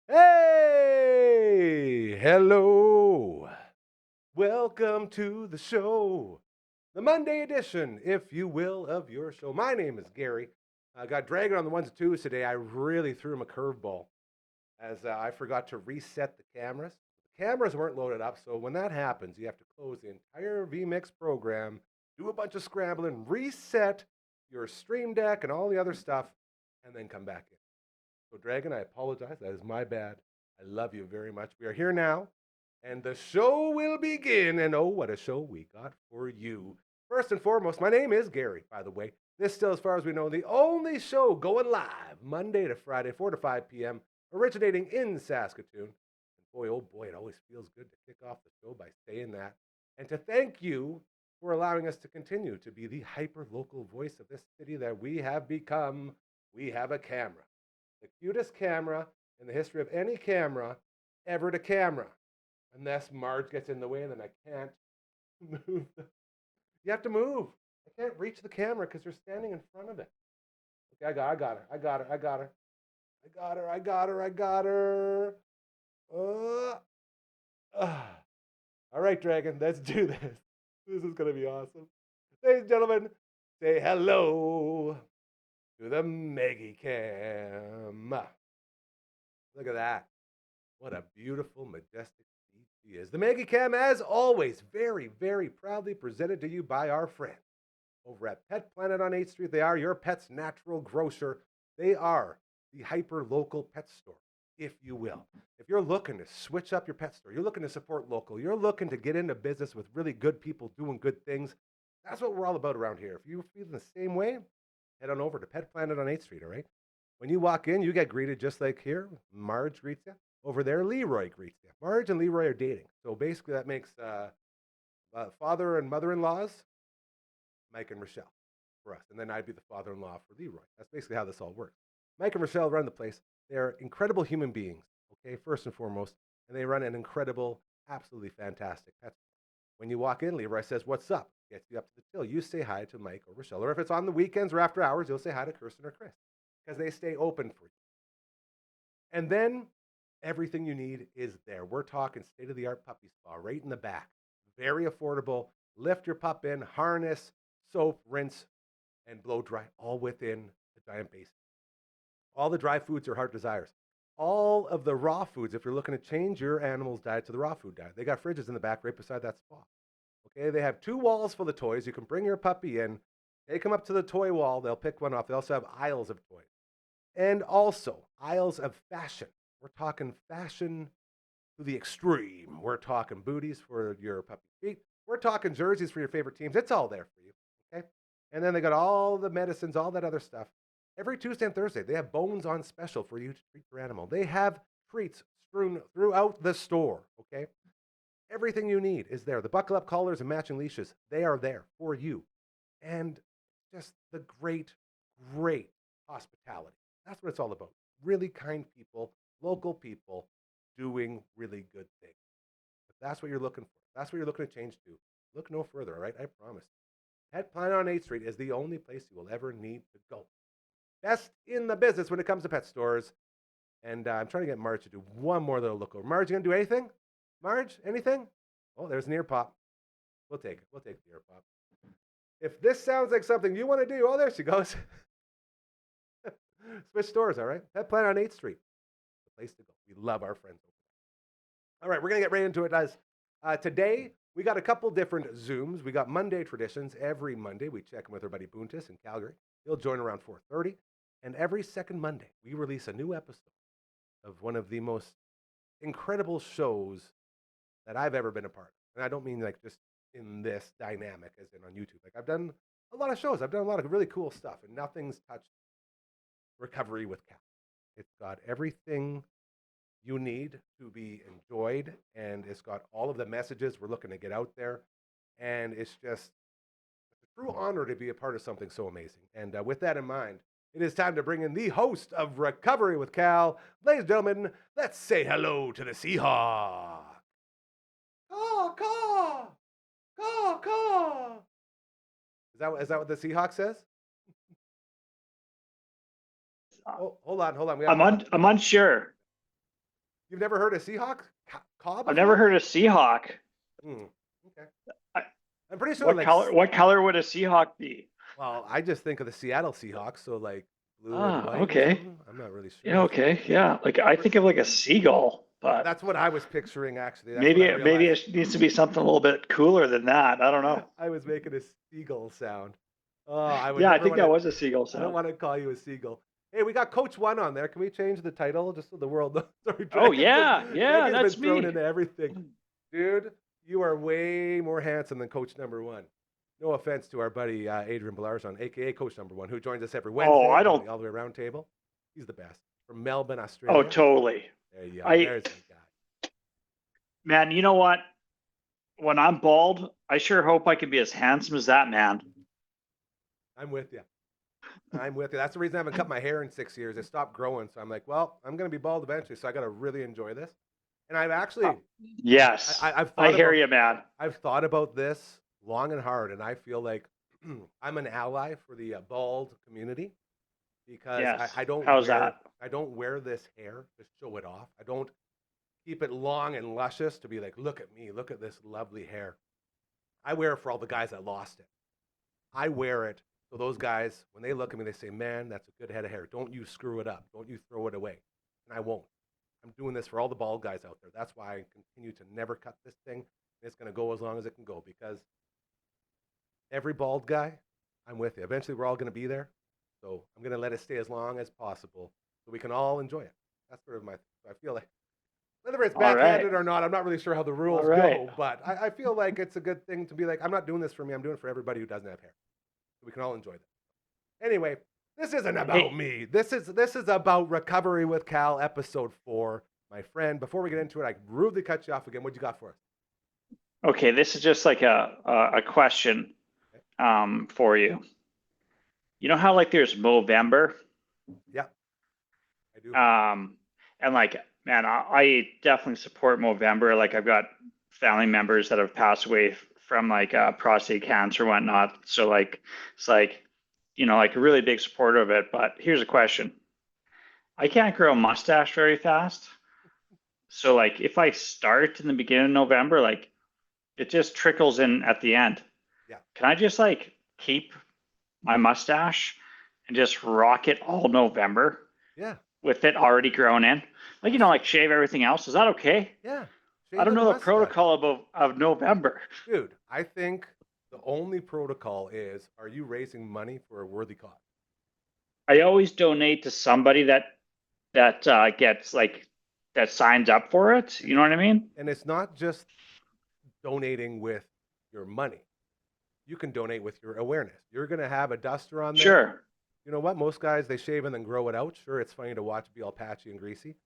Hey! Hello! Welcome to the show. The Monday edition, if you will, of your show. My name is Gary. I got Dragon on the ones and twos today. I really threw him a curveball as I forgot to reset the cameras. The cameras weren't loaded up, so when that happens, you have to close the entire vMix program, do a bunch of scrambling, reset your Stream Deck and all the other stuff, and then come back in. So, Dragon, I apologize. That is my bad. I love you very much. We are here now, and the show will begin. And oh, what a show we got for you. First and foremost, my name is Gary, by the way. This still, as far as we know, the only show going live Monday to Friday, 4 to 5 p.m., originating in Saskatoon. And boy, oh boy, it always feels good to kick off the show by saying that. And to thank you for allowing us to continue to be the hyper local voice of this city that we have become. We have a camera, the cutest camera in the history of any camera ever to camera. Unless Marge gets in the way and then I can't move. You have to move. I can't reach the camera because you're standing in front of it. Okay, I got her. I got her. I got her. I got her. I got her. I got her. Uh, All right, Dragon, let's do this. This is going to be awesome. Ladies and gentlemen, say hello to the Meggie Cam. Look at that. What a beautiful, majestic beast she is. The Maggie Cam, as always, very, very proudly presented to you by our friends over at Pet Planet on 8th Street. They are your pet's natural grocer. They are the hyper local pet store, if you will. If you're looking to switch up your pet store, you're looking to support local, you're looking to get into business with really good people doing good things, that's what we're all about around here. If you're feeling the same way, head on over to Pet Planet on 8th Street, all right? When you walk in, you get greeted just like here. Marge greets you. Over there, Leroy greets you. Marge and Leroy are dating. So basically, that makes father and mother in laws, Mike and Rochelle, for us. And then I'd be the father in law for Leroy. That's basically how this all works. Mike and Rochelle run the place. They're incredible human beings, okay, first and foremost. And they run an incredible, absolutely fantastic pet store. When you walk in, Leroy says, "What's up?" Gets you up to the till. You say hi to Mike or Rochelle. Or if it's on the weekends or after hours, you'll say hi to Kirsten or Chris because they stay open for you. And then everything you need is there. We're talking state of the art puppy spa right in the back. Very affordable. Lift your pup in, harness, soap, rinse, and blow dry, all within the giant basin. All the dry foods your heart desires. All of the raw foods, if you're looking to change your animal's diet to the raw food diet, they got fridges in the back right beside that spa. Okay, they have 2 walls full of toys. You can bring your puppy in, take them up to the toy wall. They'll pick one off. They also have aisles of toys and also aisles of fashion. We're talking fashion to the extreme. We're talking booties for your puppy's feet. We're talking jerseys for your favorite teams. It's all there for you. Okay. And then they got all the medicines, all that other stuff. Every Tuesday and Thursday, they have bones on special for you to treat your animal. They have treats strewn throughout the store. Okay. Everything you need is there. The buckle up collars and matching leashes, they are there for you. And just the great, great hospitality. That's what it's all about. Really kind people, local people doing really good things. If that's what you're looking for, if that's what you're looking to change to, look no further, all right? I promise. Pet Planet on 8th Street is the only place you will ever need to go. Best in the business when it comes to pet stores. And I'm trying to get Marge to do one more little look over. Marge, you gonna do anything? Marge, anything? Oh, there's an ear pop. We'll take it. We'll take the ear pop. If this sounds like something you want to do, oh, there she goes. Switch stores, all right? Pet Planet on 8th Street. The place to go. We love our friends over there. All right, we're going to get right into it. As today, we got a couple different Zooms. We got Monday traditions. Every Monday, we check in with our buddy Buntis in Calgary. He'll join around 4:30. And every second Monday, we release a new episode of one of the most incredible shows that I've ever been a part of. And I don't mean like just in this dynamic as in on YouTube. Like I've done a lot of shows. I've done a lot of really cool stuff, and nothing's touched Recovery with Cal. It's got everything you need to be enjoyed, and it's got all of the messages we're looking to get out there. And it's just a true honor to be a part of something so amazing. And with that in mind, it is time to bring in the host of Recovery with Cal. Ladies and gentlemen, let's say hello to the Seahawk. Caw, caw, caw, caw. Is that what the Seahawk says? Oh, hold on. I'm unsure. You've never heard of Seahawk Caw I've never before? heard of Seahawk. Hmm. Okay. I, I'm pretty sure what like color? What color would a Seahawk be? well, I just think of the Seattle Seahawks, so like blue and Ah, white or okay. something. I'm not really Yeah, sure. okay. Yeah. Like I think of like a seagull, but That's what I was picturing actually. That's what maybe I maybe realized. it needs to be something a little bit cooler than that. I don't know. I was making a seagull sound. Oh, I would Yeah, I never think want that to. was a seagull I don't sound. want to call you a seagull. Hey, we got Coach One on there. Can we change the title just so the world knows? Sorry, Oh yeah, yeah, Dragon's been that's thrown me. into everything. Dude, you are way more handsome than Coach Number One. No offense to our buddy Adrian Balarzon, aka Coach Number One, who joins us every Oh, Wednesday I on don't. the All the Way Round Table. He's the best. From Melbourne, Oh, Australia. totally. There you go. I There's the guy. Man, you know what? When I'm bald, I sure hope I can be as handsome as that man. I'm with you. I'm with you. That's the reason I haven't cut my hair in 6 years. It stopped growing. So I'm like, well, I'm going to be bald eventually. So I got to really enjoy this. And I've Uh, actually, yes, I've I thought hear about, you, man. I've thought about this long and hard. And I feel like I'm an ally for the bald community because Yes. How's that? I don't wear this hair to show it off. I don't keep it long and luscious to be like, look at me, look at this lovely hair. I wear it for all the guys that lost it. I wear it so those guys, when they look at me, they say, man, that's a good head of hair. Don't you screw it up. Don't you throw it away. And I won't. I'm doing this for all the bald guys out there. That's why I continue to never cut this thing. It's going to go as long as it can go because every bald guy, I'm with you. Eventually, we're all going to be there. So I'm going to let it stay as long as possible so we can all enjoy it. That's sort of my, I feel like, whether it's All right. backhanded or not, I'm not really sure how the All rules right. go, but I feel like it's a good thing to be like, I'm not doing this for me. I'm doing it for everybody who doesn't have hair. So we can all enjoy this. Anyway, this isn't about Hey, me. This is about Recovery with Cal, episode 4. My friend, before we get into it, I rudely cut you off again. What you got for us? okay, this is just like a question Okay. for you. You know how like there's Movember? Yeah, I do. Um, and like, man, I definitely support Movember. Like, I've got family members that have passed away from like prostate cancer and whatnot. So like, it's like, like a really big supporter of it. But here's a question: I can't grow a mustache very fast. So like, if I start in the beginning of November, like it just trickles in at the end. Yeah, Can I just like keep my mustache and just rock it all November yeah, with it already grown in? Like, like absolutely. shave everything else. Is that okay? Yeah, I shave don't the know the mustache. protocol of November. Dude, I think the only protocol is, are you raising money for a worthy cause? I always donate to somebody that gets like that signs up for it. And You know what I mean? it's not just donating with your money. You can donate with your awareness. You're going to have a duster on there. Sure. You know what? Most guys, they shave and then grow it out. Sure, it's funny to watch it be all patchy and greasy.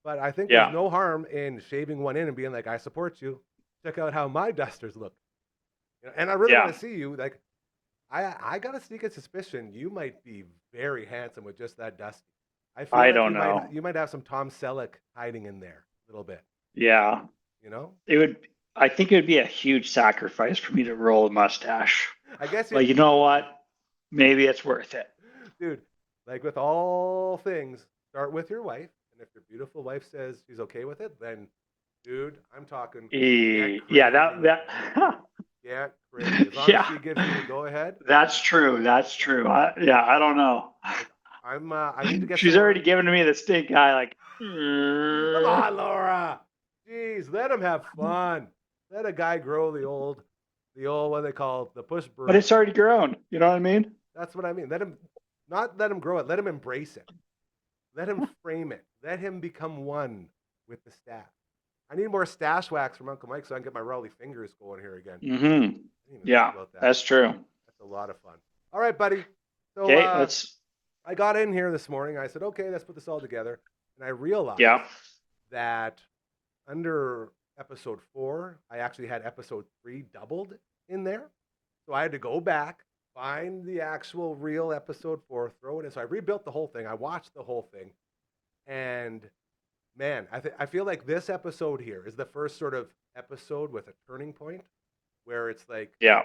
But I think there's Yeah. no harm in shaving one in and being like, I support you. Check out how my dusters look. And I really want Yeah. to see you. Like, I got a sneaking suspicion you might be very handsome with just that dusty. I feel I like don't know. you might have some Tom Selleck hiding in there a little bit. Yeah. You know? It would. I think it would be a huge sacrifice for me to roll a mustache. I guess But it, you know what? Maybe it's worth it. dude. Like with all things, start with your wife, and if your beautiful wife says she's okay with it, then, dude, I'm talking get Yeah. crazy with it. Get crazy. As long as Yeah. she gives you the go ahead. That's true. That's Yeah. true. Yeah. I don't know. Like I need to get She's some already more. given me the stink eye. Like, Come on, Laura. Jeez, let him have fun. Let a guy grow the old what they call the push but broom. it's already grown. You know what I mean? That's what I mean. Let him not let him grow it. Let him embrace it. Let him frame it. Let him become one with the stash. I need more stash wax from Uncle Mike so I can get my Rowley fingers going here again. Mm-hmm. I didn't even think Yeah, about that. that's true. That's a lot of fun. All right, buddy. So Okay, let's. I got in here this morning. I said, okay, let's put this all together. And I realized Yeah. that under episode 4, I actually had episode 3 doubled in there. So I had to go back, find the actual real episode 4, throw it in. So I rebuilt the whole thing. I watched the whole thing. And man, I feel like this episode here is the first sort of episode with a turning point where it's like Yeah.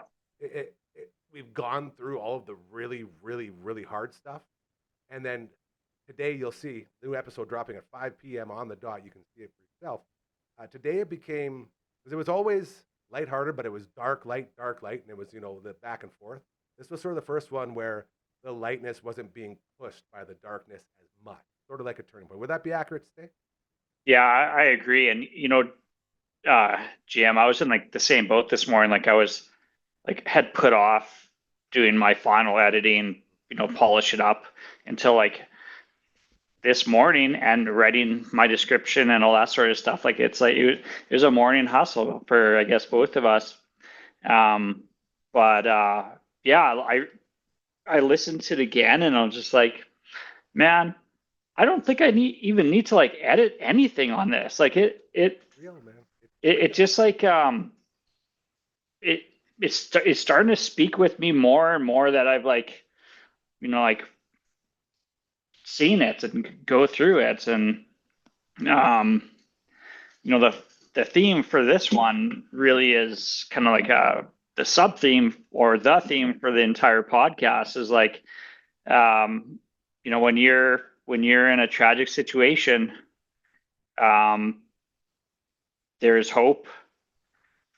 we've gone through all of the really, really, really hard stuff. And then today you'll see the new episode dropping at 5 p.m. on the dot. You can see it for yourself. Today it became, because it was always lighthearted, but it was dark light, and it was, the back and forth. This was sort of the first one where the lightness wasn't being pushed by the darkness as much, sort of like a turning point. Would that be accurate to say? Yeah, I agree. And GM, I was in like the same boat this morning. Like I was like had put off doing my final editing, polish it up until like this morning and writing my description and all that sort of stuff. Like it was a morning hustle for I guess both of us. Um, but yeah, I listened to it again and I was just like, man, I don't think I even need to like edit anything on this. Like Real, man. it just like it it's starting to speak with me more and more that I've like like seen it and go through it. And um the theme for this one really is kind of like the sub theme or the theme for the entire podcast is like when you're in a tragic situation, there's hope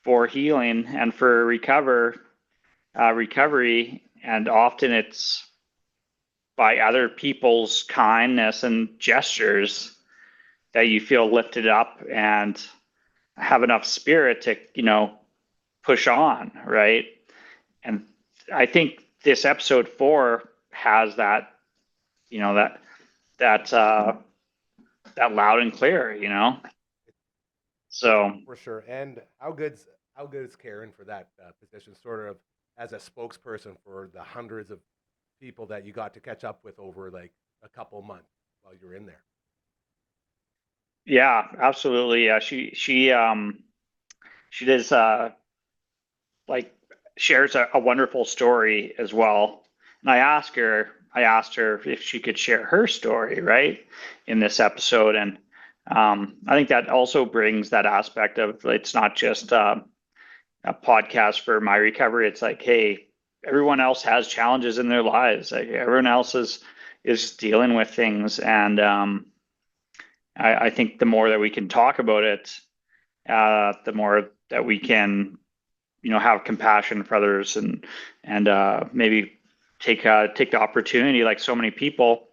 for healing and for recovery, and often it's by other people's kindness and gestures that you feel lifted up and have enough spirit to push on, right? And I think this episode 4 has that that that loud and clear, so For sure. And how good is Karen for that position, sort of as a spokesperson for the hundreds of people that you got to catch up with over like a couple months while you were in there? yeah, absolutely. Yeah, she does like shares a wonderful story as well. And I asked her if she could share her story, right, in this episode. And I think that also brings that aspect of it's not just a podcast for my recovery. It's like, hey, everyone else has challenges in their lives. Like everyone else is dealing with things, and I think the more that we can talk about it, the more that we can have compassion for others, and maybe take the opportunity, like so many people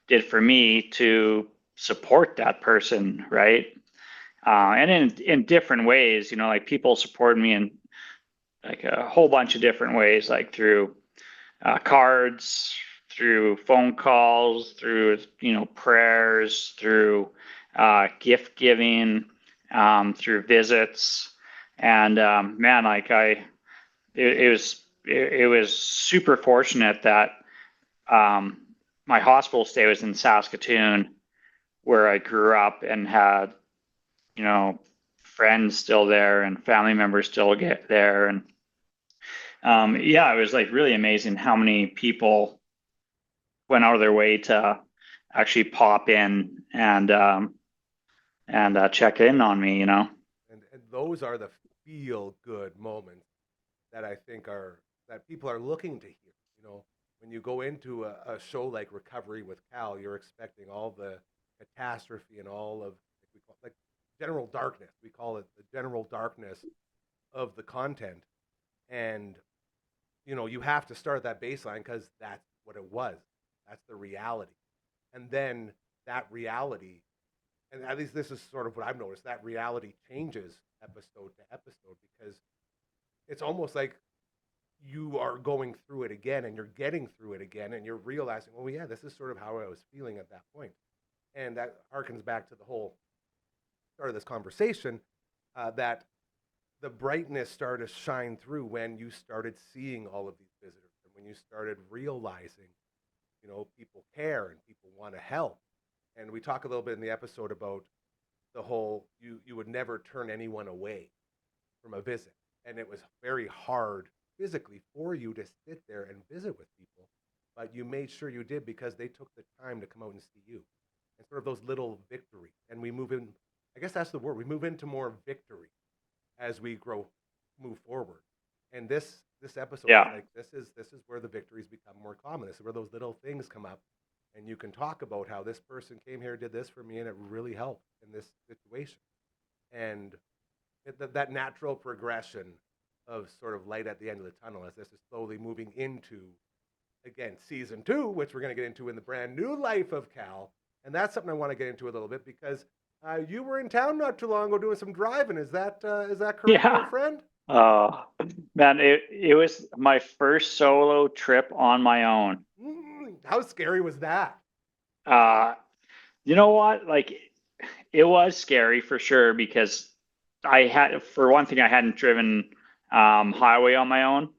did for me, to support that person, right? And in different ways, like people supported me in like a whole bunch of different ways, like through cards, through phone calls, through prayers, through gift giving, through visits. And man, like it was super fortunate that my hospital stay was in Saskatoon, where I grew up and had friends still there and family members still get there. And yeah, it was like really amazing how many people went out of their way to actually pop in and check in on me. And those are the feel good moments that I think are that people are looking to hear. When you go into a show like Recovery with Cal, you're expecting all the catastrophe and all of like general darkness. We call it the general darkness of the content, and you have to start that baseline because that's what it was. That's the reality, and then that reality, and at least this is sort of what I've noticed. That reality changes episode to episode because it's almost like you are going through it again and you're getting through it again and you're realizing, oh yeah, this is sort of how I was feeling at that point. And that harkens back to the whole start of this conversation, that the brightness started to shine through when you started seeing all of these visitors and when you started realizing, people care and people want to help. And we talk a little bit in the episode about the whole you would never turn anyone away from a visit. And it was very hard physically for you to sit there and visit with people, but you made sure you did because they took the time to come out and see you. And sort of those little victories. And we move in, I guess that's the word, we move into more victory as we move forward. And this episode is Yeah. like this is where the victories become more common. This is where those little things come up and you can talk about how this person came here, did this for me, and it really helped in this situation. And that natural progression of sort of light at the end of the tunnel as this is slowly moving into, again, season 2, which we're going to get into in the brand new life of Cal. And that's something I want to get into a little bit because you were in town not too long ago doing some driving. Is that correct, Yeah. old friend? Man, it was my first solo trip on my own. How scary was that? Uh, you know what? Like, it was scary for sure because for one thing, I hadn't driven highway on my own,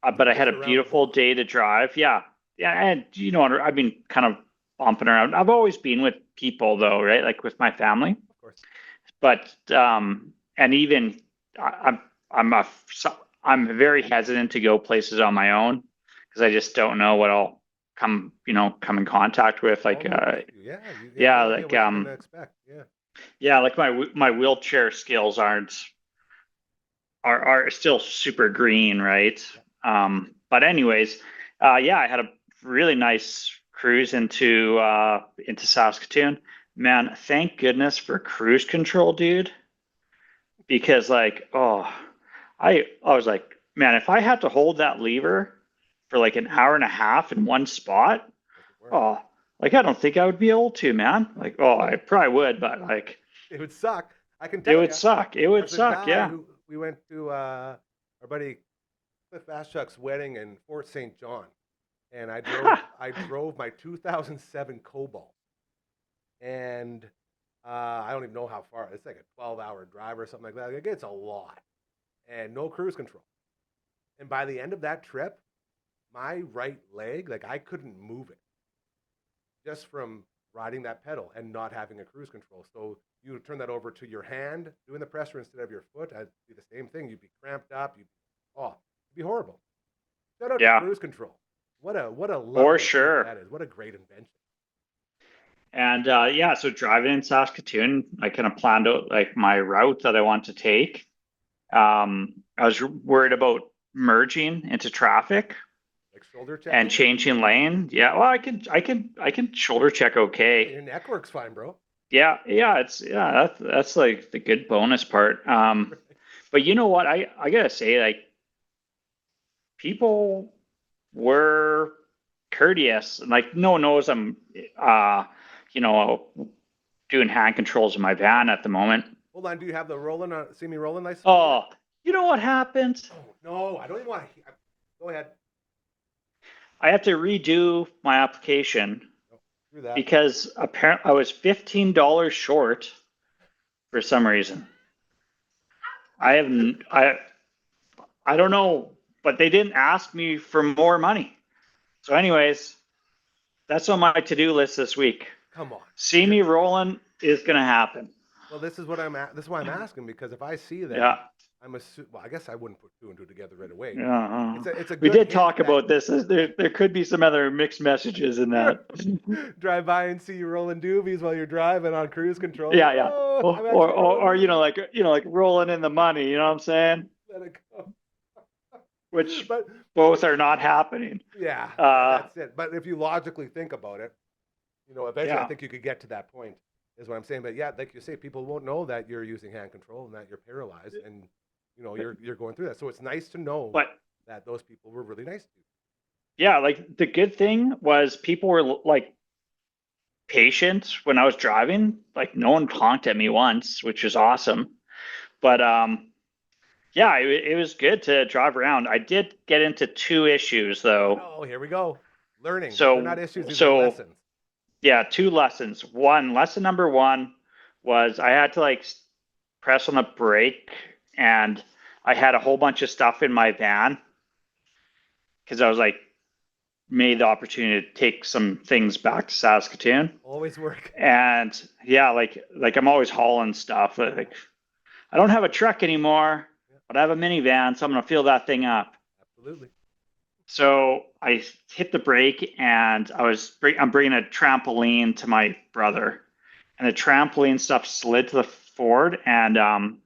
but I Get had you a around the beautiful block. day to drive. Yeah, yeah, and I've been kind of bumping around. I've always been with people though, right? Like with my family, Of course. but and even I'm a I'm very hesitant to go places on my own because I just don't know what I'll come in contact with. Like, Oh, with you. Yeah, you have yeah, no idea like what you're going to expect. Yeah. yeah, like my wheelchair skills are still super green, right? But anyways, yeah, I had a really nice cruise into Saskatoon. Man, thank goodness for cruise control, dude. Because like, oh, I was like, man, if I had to hold that lever for like an hour and a half in one spot, Doesn't work. oh, like I don't think I would be able to, man. Like, oh, I probably would, but like It would suck. I can it tell would you, suck. It would as a suck, guy yeah. who we went to our buddy Cliff Ashchuck's wedding in Fort St. John, and I drove my 2007 Cobalt, and I don't even know how far. It's like a 12-hour drive or something like that. Like, it's a lot, and no cruise control. And by the end of that trip, my right leg, like I couldn't move it just from riding that pedal and not having a cruise control. So you turn that over to your hand doing the pressure instead of your foot. I'd be the same thing. You'd be cramped up. It'd be horrible. Shout out to Yeah, cruise control. What a for lovely treat sure. that is. What a great invention. And yeah, so driving in Saskatoon, I kind of planned out like my route that I want to take. I was worried about merging into traffic Like shoulder and checking. changing lane. Yeah, well, I can shoulder check Yeah, okay. your neck works fine, bro. Yeah, that's like the good bonus part. But you know what? I gotta say, like people were courteous. Like no one knows I'm you know doing hand controls in my van at the moment. Hold on. Do you have the rolling? See me rolling license plate yet? Oh, you know what happened? Oh no, I don't even want to. Go ahead. I have to redo my application Oh, do that. because apparently I was $15 short for some reason. I haven't I don't know, but they didn't ask me for more money. So anyways, that's on my to-do list this week. Come on. See me rolling is gonna happen. Well, this is what I'm at. This is why I'm asking because if I see Yeah. that, well, I guess I wouldn't put two and two together right away. Yeah. It's a We good did hint talk that about this. There could be some other mixed messages in that. drive by and see you rolling doobies while you're driving on cruise control. Yeah, yeah. Oh, Or I'm actually rolling or doobies. like rolling in the money, you know what I'm saying? Let it go. Which But both are not happening. yeah, Uh, that's it. But if you logically think about it, eventually I yeah. think you could get to that point, is what I'm saying. But yeah, like you say, people won't know that you're using hand control and that you're paralyzed, and you're going through that. So it's nice to know But that those people were really nice to you. yeah, like the good thing was people were like patient when I was driving. Like no one honked at me once, which is awesome. But yeah, it was good to drive around. I did get into two issues Oh though. no, here we go. Learning. They're not So issues; these are so lessons. yeah, two lessons. Lesson number one was I had to like press on the brake, and I had a whole bunch of stuff in my van because I was like made the opportunity to take some things back to Saskatoon. Always work. And yeah, like I'm always hauling stuff. Like I don't have a truck anymore, Yeah, but I have a minivan, so I'm gonna fill that thing up. absolutely. So I hit the brake, and I'm bringing a trampoline to my brother, and the trampoline stuff slid to the forward and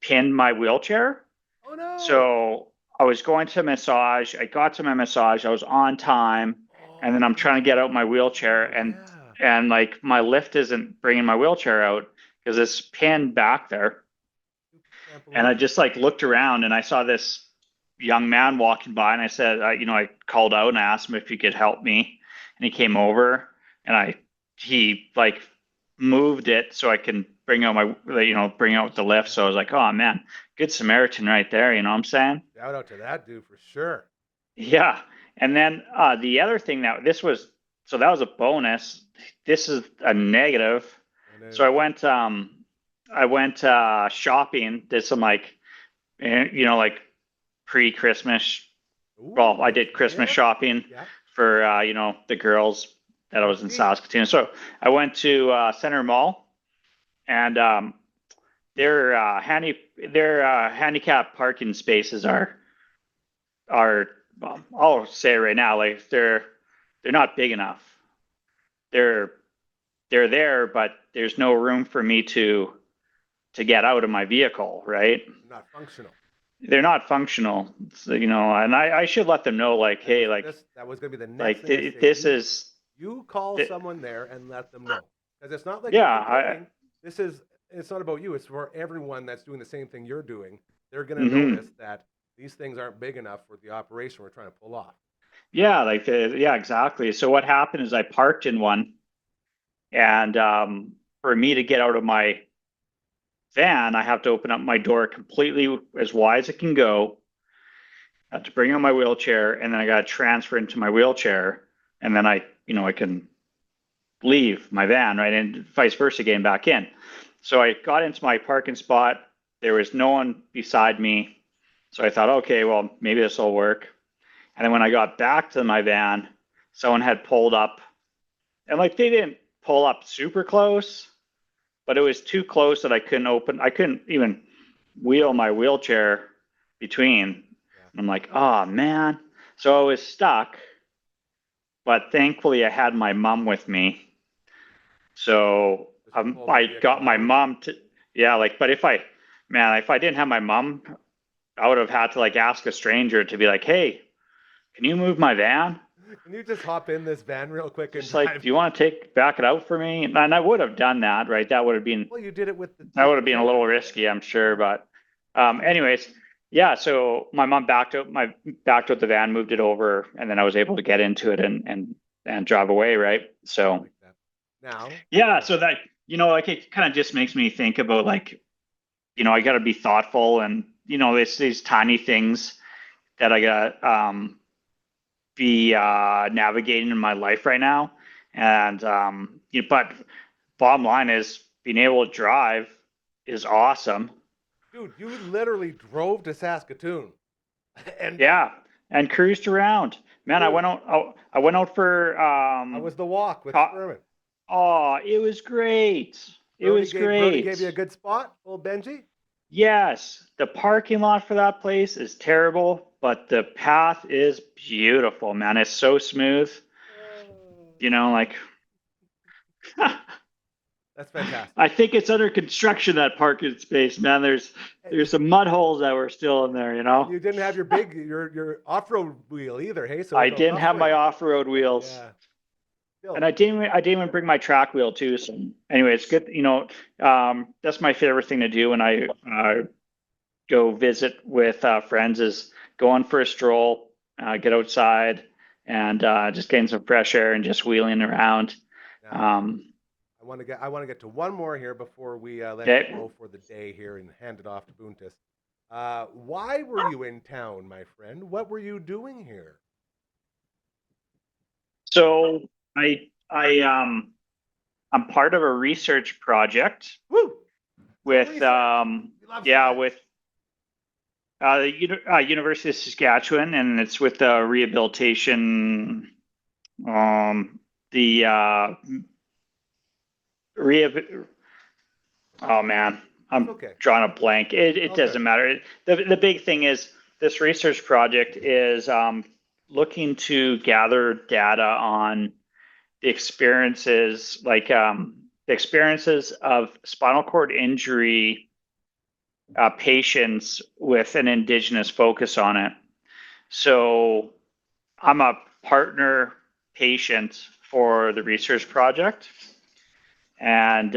pinned my wheelchair. Oh no. So I was going to massage. I got to my massage. I was on time, and then I'm trying to get out my wheelchair, and like my lift isn't bringing my wheelchair out because it's pinned back there. And I just like looked around and I saw this young man walking by, and I said, I called out and I asked him if he could help me, and he came over, and he like moved it so I can bring out bring out the lift. So I was like, oh man, good Samaritan right there. You know what I'm saying? Shout out to that dude for sure. Yeah. And then the other thing that that was a bonus. This is a negative. So I went shopping, did some like pre-Christmas. Well, I did Christmas shopping for the girls that I was in Saskatoon. So I went to Center Mall, and their handicap parking spaces are I'll say it right now, like they're not big enough. They're there, but there's no room for me to get out of my vehicle, right? Not functional. They're not functional, so, and I should let them know, like, hey, like that was going to be the next thing. This is you call someone there and let them know, because it's not like it's not about you. It's for everyone that's doing the same thing you're doing. They're going to notice that these things aren't big enough for the operation we're trying to pull off. Yeah, exactly. So what happened is I parked in one, and for me to get out of my van, I have to open up my door completely as wide as it can go. I have to bring out my wheelchair, and then I got to transfer into my wheelchair, and then I can leave my van, right, and vice versa, getting back in. So I got into my parking spot. There was no one beside me. So I thought, okay, well, maybe this will work. And then when I got back to my van, someone had pulled up, and like they didn't pull up super close, but it was too close that I couldn't even wheel my wheelchair between. And I'm like, oh man. So I was stuck, but thankfully I had my mom with me. So I got my mom to, but if I didn't have my mom, I would have had to like ask a stranger to be like, hey, can you move my van? Can you just hop in this van real quick and just like, do you want to back it out for me? And I would have done that, right? That would have been, well, you did it with that would have been a little risky, I'm sure. But anyways, yeah, so my mom backed out the van, moved it over, and then I was able to get into it and drive away, right? So now, so that, like it kind of just makes me think about like, I got to be thoughtful, and these tiny things that I got be navigating in my life right now. And but bottom line is being able to drive is awesome. Dude, you literally drove to Saskatoon and cruised around. Man, dude, I went out for how was the walk with Sherman? Oh, it was great. Brody gave you a good spot, old Benji? Yes, the parking lot for that place is terrible, but the path is beautiful, man. It's so smooth. Like that's fantastic. I think it's under construction, that parking space, man. There's some mud holes that were still in there, You didn't have your big your off-road wheel either, hey? So I didn't have my off-road wheels. Yeah. And I didn't even bring my track wheel too. So anyway, it's good. That's my favorite thing to do when I go visit with friends, is go on for a stroll, get outside, and just getting some fresh air and just wheeling around. I want to get to one more here before we let you go for the day here and hand it off to Buntis. Why were you in town, my friend? What were you doing here? So I'm part of a research project. Woo! With with the University of Saskatchewan, and it's with the rehabilitation. Oh man, I'm drawing a blank. It doesn't matter. The big thing is this research project is looking to gather data on the experiences, like the experiences of spinal cord injury patients with an Indigenous focus on it. So I'm a partner patient for the research project. And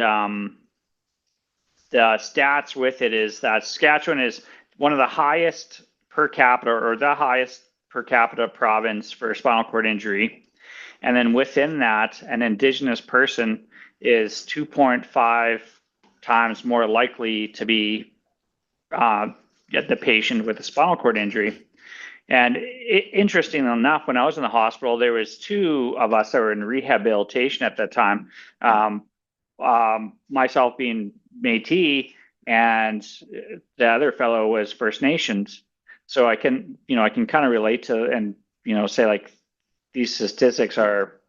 the stats with it is that Saskatchewan is one of the highest per capita, or the highest per capita province for spinal cord injury. And then within that, an Indigenous person is 2.5 times more likely to be get the patient with a spinal cord injury. And interestingly enough, when I was in the hospital, there was two of us that were in rehabilitation at that time. Myself being Métis, and the other fellow was First Nations. So I can kind of relate to and say like these statistics are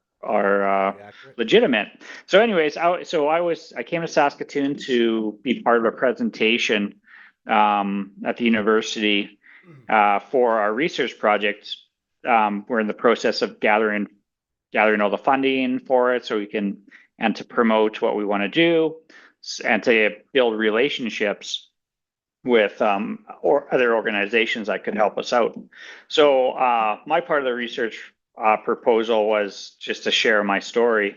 legitimate. So anyways, I came to Saskatoon to be part of a presentation at the university for our research project. We're in the process of gathering all the funding for it so we can, and to promote what we want to do and to build relationships with or other organizations that could help us out. So my part of the research proposal was just to share my story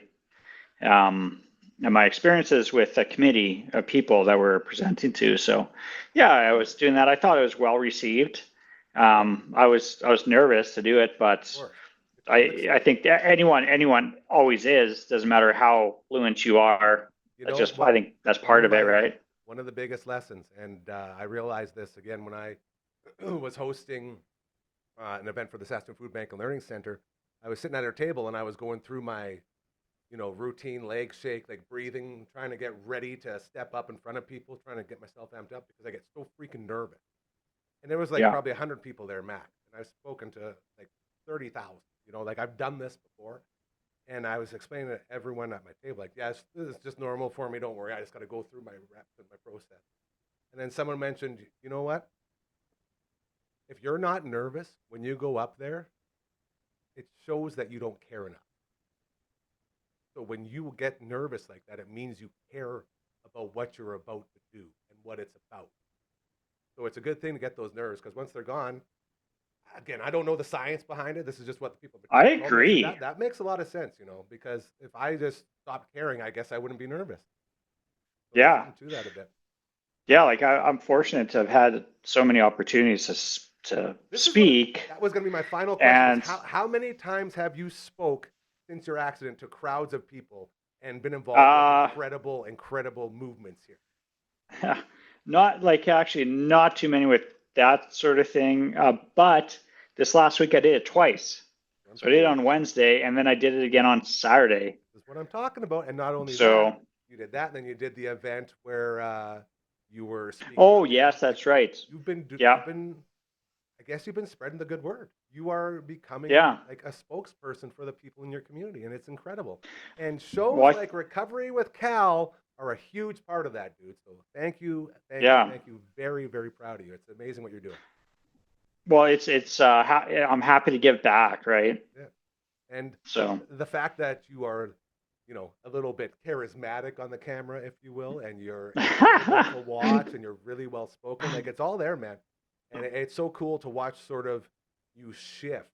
and my experiences with a committee of people that we're presenting to. So yeah, I was doing that. I thought it was well received. I was nervous to do it, but I think that anyone always is. Doesn't matter how fluent you are. I think that's part of it, right? One of the biggest lessons, and I realized this again when I was hosting an event for the Saskatoon Food Bank and Learning Center. I was sitting at our table and I was going through my, routine leg shake, like breathing, trying to get ready to step up in front of people, trying to get myself amped up because I get so freaking nervous. And there was like probably 100 people there max, and I've spoken to like 30,000. Like I've done this before. And I was explaining to everyone at my table, like, yes, this is just normal for me. Don't worry. I just got to go through my reps and my process. And then someone mentioned, you know what? If you're not nervous when you go up there, it shows that you don't care enough. So when you get nervous like that, it means you care about what you're about to do and what it's about. So it's a good thing to get those nerves because once they're gone, again, I don't know the science behind it. This is just what the people. I agree. That makes a lot of sense, because if I just stopped caring, I guess I wouldn't be nervous. So yeah. To that a bit. Yeah, like I'm fortunate to have had so many opportunities to speak. That was going to be my final question. How many times have you spoke since your accident to crowds of people and been involved with incredible movements here? Not too many with that sort of thing. But this last week I did it twice. So I did it on Wednesday and then I did it again on Saturday. That's what I'm talking about. And not only that, you did that, and then you did the event where you were speaking. Oh, yes, that's right. You've been I guess you've been spreading the good word. You are becoming like a spokesperson for the people in your community, and it's incredible. And shows like Recovery with Cal are a huge part of that, dude. So thank you. Thank you. Very, very proud of you. It's amazing what you're doing. Well, I'm happy to give back, right? Yeah. And so the fact that you are, a little bit charismatic on the camera, if you will, and you're able to watch and you're really well spoken, like it's all there, man. And it's so cool to watch sort of you shift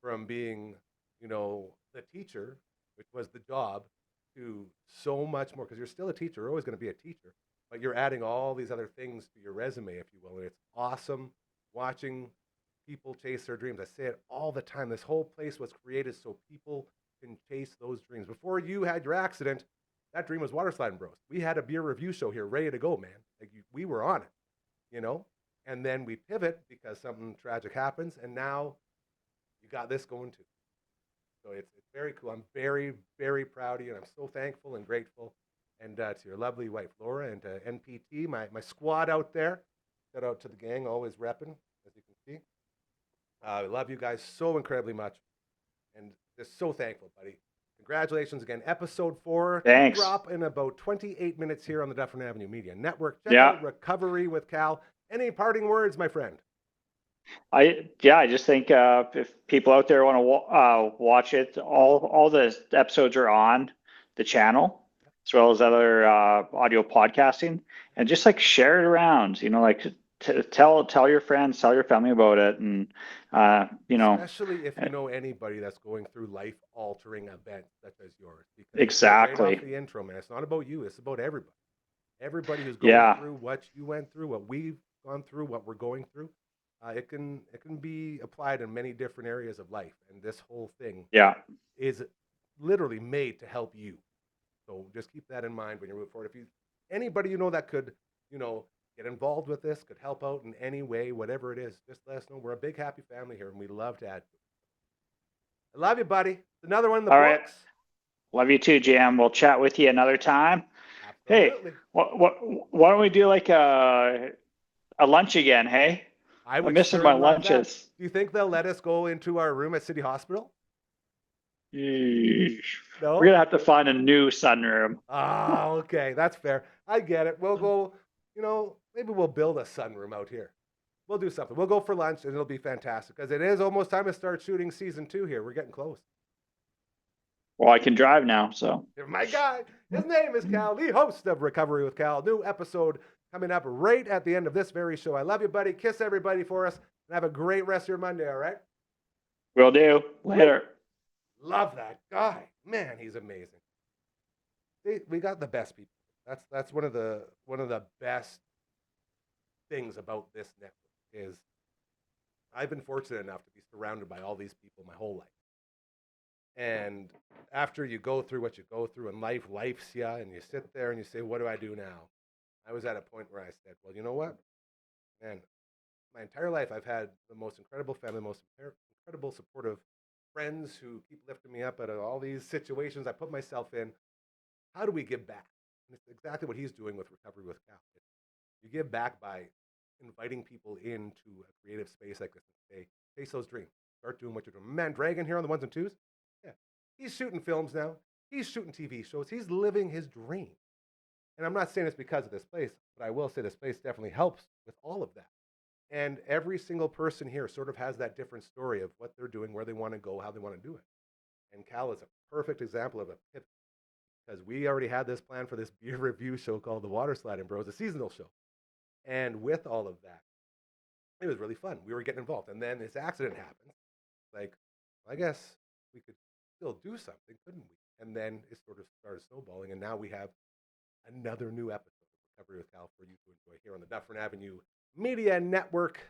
from being, the teacher, which was the job, to so much more, because you're still a teacher. You're always going to be a teacher, but you're adding all these other things to your resume, if you will. And it's awesome watching people chase their dreams. I say it all the time. This whole place was created so people can chase those dreams. Before you had your accident, that dream was Water Sliding Bros. We had a beer review show here ready to go, man. Like we were on it, And then we pivot because something tragic happens, and now you got this going too. So it's very cool. I'm very, very proud of you, and I'm so thankful and grateful. And to your lovely wife, Laura, and to NPT, my squad out there. Shout out to the gang, always repping, as you can see. I love you guys so incredibly much, and just so thankful, buddy. Congratulations again. Episode 4. Thanks. Drop in about 28 minutes here on the Dufferin Avenue Media Network. Check out Recovery with Cal. Any parting words, my friend? I just think if people out there want to watch it, all the episodes are on the channel, as well as other audio podcasting, and just like share it around. tell your friends, tell your family about it, and you know, Especially if you know anybody that's going through life-altering events such as yours, because you said it right off exactly. the intro, man. It's not about you; it's about everybody. Everybody who's going Yeah, through what you went through, what we've gone through, what we're going through. It can be applied in many different areas of life, and this whole thing yeah. is literally made to help you. So just keep that in mind when you move forward. If you anybody you know that could, you know, get involved with this, could help out in any way, whatever it is, just let us know. We're a big happy family here, and we love to add. I love you, buddy. It's another one in the All right. books. Love you too, Jam. We'll chat with you another time. Hey, Absolutely. what why don't we do like a lunch again? Hey, I I'm would missing sure my love that. lunches. Do you think they'll let us go into our room at City Hospital? Yeesh. We're No? gonna have to find a new sunroom. Ah, okay. That's fair. I get it. We'll go, maybe we'll build a sunroom out here. We'll do something. We'll go for lunch and it'll be fantastic because it is almost time to start shooting season 2 here. We're getting close. Well, I can drive now, so. My guy, his name is Cal, the host of Recovery with Cal. New episode coming up right at the end of this very show. I love you, buddy. Kiss everybody for us and have a great rest of your Monday, all right? Will do. Woo! Later. Love that guy. Man, he's amazing. We got the best people. That's one of the best things about this network is I've been fortunate enough to be surrounded by all these people my whole life. And after you go through what you go through in life, life's you, and you sit there and you say, "What do I do now?" I was at a point where I said, "Well, you know what, man? My entire life, I've had the most incredible family, most incredible supportive friends who keep lifting me up out of all these situations I put myself in. How do we give back?" And it's exactly what he's doing with Recovery with Cal. You give back by inviting people into a creative space like this and say, chase those dreams. Start doing what you're doing. Man, Dragon here on the ones and twos. Yeah. He's shooting films now. He's shooting TV shows. He's living his dream. And I'm not saying it's because of this place, but I will say this place definitely helps with all of that. And every single person here sort of has that different story of what they're doing, where they want to go, how they want to do it. And Cal is a perfect example of a pivot because we already had this plan for this beer review show called The Water Sliding Bros, a seasonal show. And with all of that, it was really fun. We were getting involved. And then this accident happened. Like, I guess we could still do something, couldn't we? And then it sort of started snowballing. And now we have another new episode of Recovery with Cal for you to enjoy here on the Dufferin Avenue Media Network.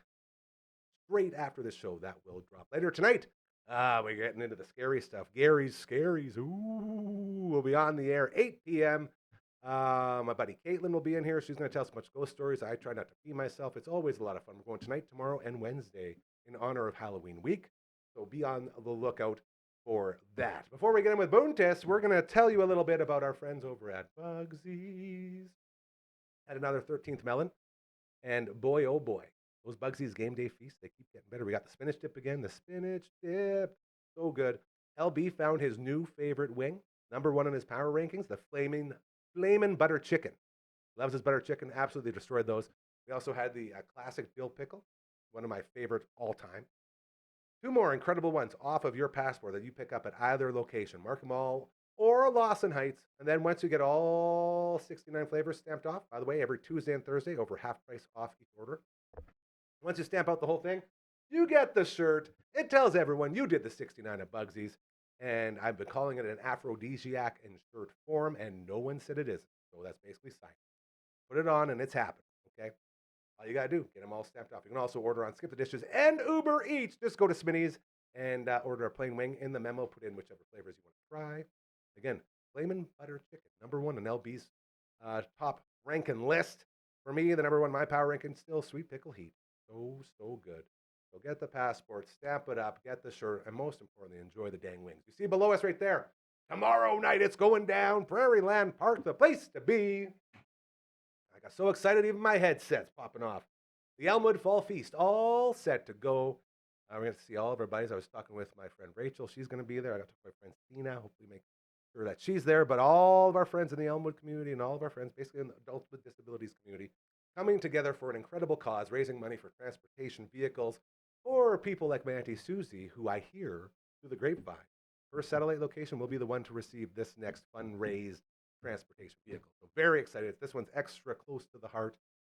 Straight after the show, that will drop later tonight. We're getting into the scary stuff. Gary's Scaries. Ooh, we'll be on the air 8 p.m. My buddy Caitlin will be in here. She's going to tell us much ghost stories. I try not to pee myself. It's always a lot of fun. We're going tonight, tomorrow, and Wednesday in honor of Halloween week. So be on the lookout for that. Before we get in with Boone Test, we're going to tell you a little bit about our friends over at Bugsy's. Had another 13th melon. And boy, oh boy, those Bugsy's game day feasts, they keep getting better. We got the spinach dip again. The spinach dip. So good. LB found his new favorite wing. Number one in his power rankings, the flamin' butter chicken. Loves his butter chicken. Absolutely destroyed those. We also had the classic dill pickle, one of my favorite all time. Two more incredible ones off of your passport that you pick up at either location, Markham Mall or Lawson Heights. And then once you get all 69 flavors stamped off, by the way, every Tuesday and Thursday, over half price off each order. Once you stamp out the whole thing, you get the shirt. It tells everyone you did the 69 at Bugsy's. And I've been calling it an aphrodisiac in shirt form, and no one said it isn't. So that's basically science. Put it on, and it's happening, okay? All you got to do, get them all stamped off. You can also order on Skip the Dishes and Uber Eats. Just go to Smitty's and order a plain wing. In the memo, put in whichever flavors you want to try. Again, flamin' butter chicken, number one on LB's top ranking list. For me, the number one my power ranking, still sweet pickle heat. So good. So get the passport, stamp it up, get the shirt, and most importantly, enjoy the dang wings. You see below us right there. Tomorrow night, it's going down. Prairie Land Park, the place to be. I got so excited, even my headset's popping off. The Elmwood Fall Feast, all set to go. We're going to see all of our buddies. I was talking with my friend Rachel. She's going to be there. I got to talk to my friend Tina. Hopefully make sure that she's there. But all of our friends in the Elmwood community and all of our friends basically in the adults with disabilities community coming together for an incredible cause, raising money for transportation vehicles for people like my Auntie Susie, who I hear through the grapevine. Her satellite location will be the one to receive this next fundraised transportation vehicle. So very excited. This one's extra close to the heart.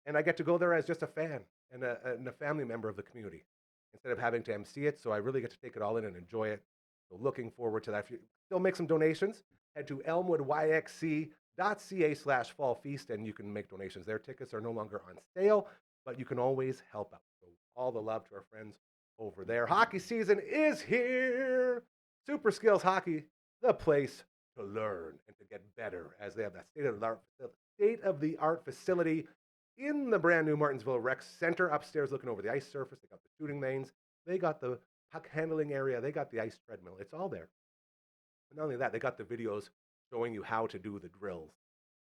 And I get to go there as just a fan. and a family member of the community instead of having to MC it. So I really get to take it all in and enjoy it. So looking forward to that. If you still make some donations, head to elmwoodyxc.ca/fall feast and you can make donations there. Tickets are no longer on sale, but you can always help out. So all the love to our friends over there. Hockey season is here. Super Skills Hockey, the place to learn and to get better, as they have that state of the art facility in the brand new Martinsville Rec Center upstairs looking over the ice surface. They got the shooting lanes. They got the puck handling area. They got the ice treadmill. It's all there. And not only that, they got the videos showing you how to do the drills.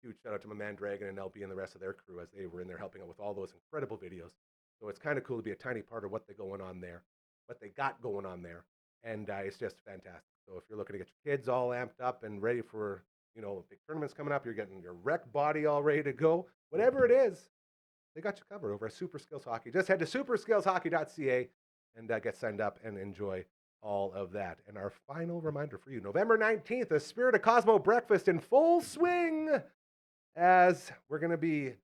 Huge shout out to my man Dragon and LB and the rest of their crew as they were in there helping out with all those incredible videos. So it's kind of cool to be a tiny part of what they going on there, what they got going on there, and it's just fantastic. So if you're looking to get your kids all amped up and ready for big tournaments coming up, you're getting your rec body all ready to go. Whatever it is, they got you covered over at Super Skills Hockey. Just head to superskillshockey.ca and get signed up and enjoy all of that. And our final reminder for you, November 19th, the Spirit of Cosmo breakfast in full swing, as we're going to be,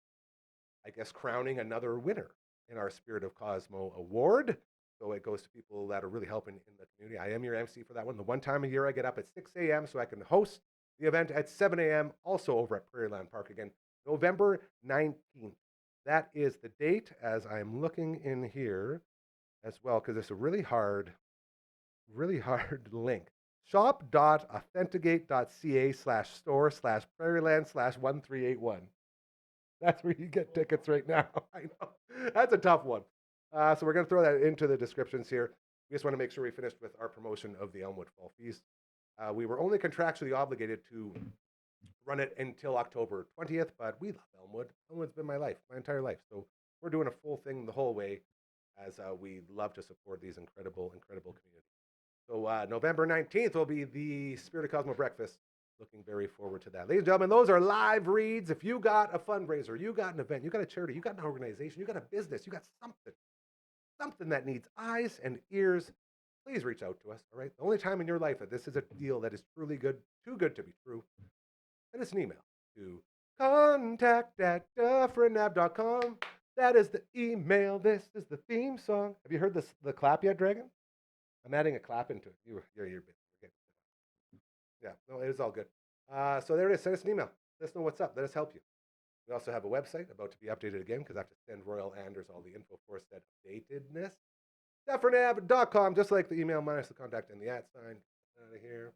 I guess, crowning another winner in our Spirit of Cosmo award. So it goes to people that are really helping in the community. I am your MC for that one. The one time a year I get up at 6 a.m. so I can host the event at 7 a.m. also over at Prairieland Park again, November 19th. That is the date, as I'm looking in here as well, because it's a really hard link. shop.authenticate.ca/store/prairieland/1381. That's where you get tickets right now. I know. That's a tough one. So we're going to throw that into the descriptions here. We just want to make sure we finished with our promotion of the Elmwood Fall Feast. We were only contractually obligated to run it until October 20th, but we love Elmwood. Elmwood's been my life, my entire life. So we're doing a full thing the whole way, as we love to support these incredible communities. So November 19th will be the Spirit of Cosmo breakfast. Looking very forward to that. Ladies and gentlemen, those are live reads. If you got a fundraiser, you got an event, you got a charity, you got an organization, you got a business, you got something that needs eyes and ears, please reach out to us, all right? The only time in your life that this is a deal that is truly good, too good to be true, send us an email to contact@dufferinav.com. That is the email. This is the theme song. Have you heard the clap yet, Dragon? I'm adding a clap into it. You're okay. Yeah, no, it is all good. So there it is. Send us an email. Let us know what's up. Let us help you. We also have a website about to be updated again because I have to send Royal Anders all the info for said updatedness. Dufferinav.com, just like the email minus the contact and the @ sign. Out of here.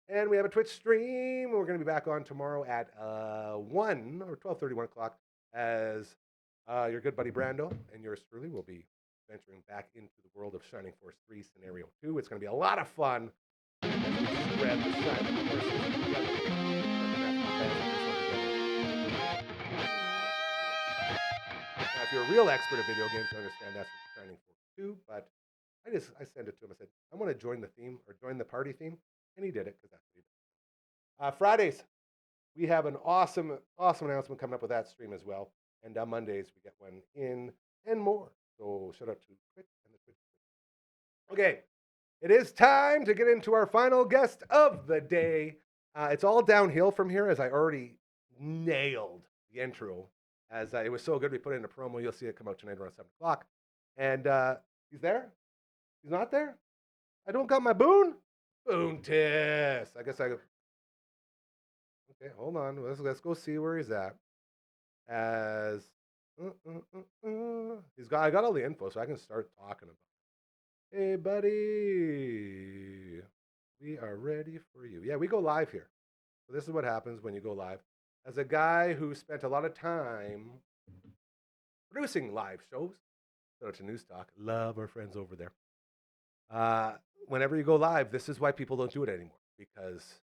And we have a Twitch stream. We're going to be back on tomorrow at 1 or 12:30, 1 o'clock, as your good buddy Brando and yours truly will be venturing back into the world of Shining Force 3 Scenario 2. It's going to be a lot of fun. Spread the Shining Forces together. Now, if you're a real expert at video games, you understand that's from Shining Force 2, but I sent it to him. I said, I want to join the theme or join the party theme, and he did it because that's what he did. Fridays, we have an awesome announcement coming up with that stream as well. And on Mondays, we get one in and more. So shout out to Twitch and the Twitch. Okay, it is time to get into our final guest of the day. It's all downhill from here, as I already nailed the intro. As it was so good, we put in a promo. You'll see it come out tonight around 7 o'clock. And he's there? He's not there? I don't got my boon? Boon Tiss. I guess I... Okay, hold on. Let's go see where he's at. As I got all the info, so I can start talking about it. Hey, buddy, we are ready for you. Yeah, we go live here. So this is what happens when you go live. As a guy who spent a lot of time producing live shows, shout out to News Talk, love our friends over there. Whenever you go live, this is why people don't do it anymore, because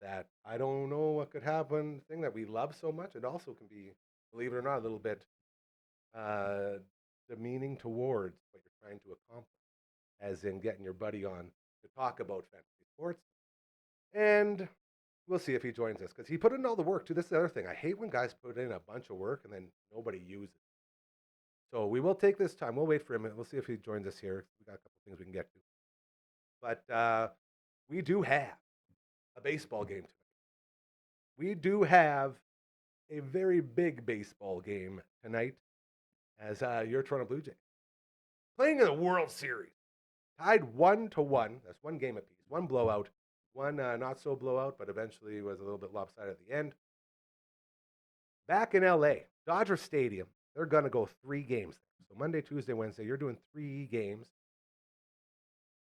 that I don't know what could happen thing that we love so much. It also can be, believe it or not, a little bit demeaning towards what you're trying to accomplish, as in getting your buddy on to talk about fantasy sports. And we'll see if he joins us, because he put in all the work too. This is the other thing. I hate when guys put in a bunch of work and then nobody uses it. So we will take this time. We'll wait for him and we'll see if he joins us here. We got a couple things we can get to. But we do have a baseball game tonight. We do have a very big baseball game tonight, as your Toronto Blue Jays playing in the World Series, tied 1-1. That's one game apiece, one blowout, one not so blowout, but eventually was a little bit lopsided at the end. Back in LA, Dodger Stadium, they're going to go 3 games. So Monday, Tuesday, Wednesday, you're doing 3 games.